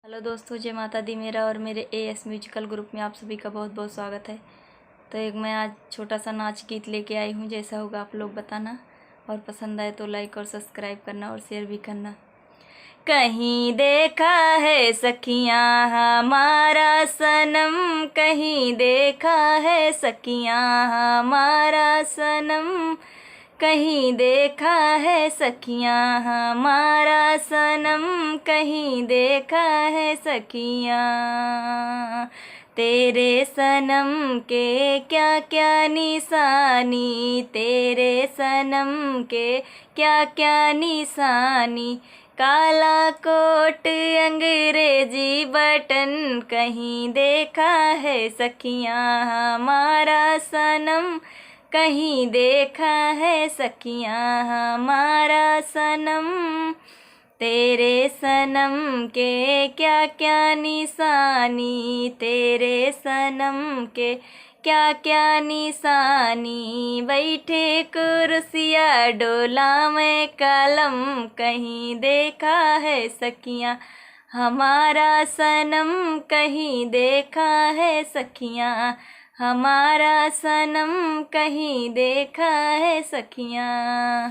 Hello दोस्तों, जय माता दी। मेरा और मेरे एएस म्यूजिकल ग्रुप में आप सभी का बहुत बहुत स्वागत है। तो एक मैं आज छोटा सा नाच गीत लेके आई हूँ। जैसा होगा आप लोग बताना, और पसंद आए तो लाइक और सब्सक्राइब करना और शेयर भी करना। कहीं देखा है सखियाँ हमारा सनम, कहीं देखा है सखियाँ हमारा सनम, कहीं देखा है सखियाँ हमारा सनम, कहीं देखा है सखियाँ। तेरे सनम के क्या क्या निशानी, तेरे सनम के क्या क्या निशानी, काला कोट अंग्रेजी बटन, कहीं देखा है सखियाँ हमारा सनम, कहीं देखा है सखियाँ हमारा सनम। तेरे सनम के क्या क्या निशानी, तेरे सनम के क्या क्या निशानी, बैठे कुर्सिया डोला में कलम, कहीं देखा है सखियाँ हमारा सनम, कहीं देखा है सखियाँ हमारा सनम, कहीं देखा है सखियाँ।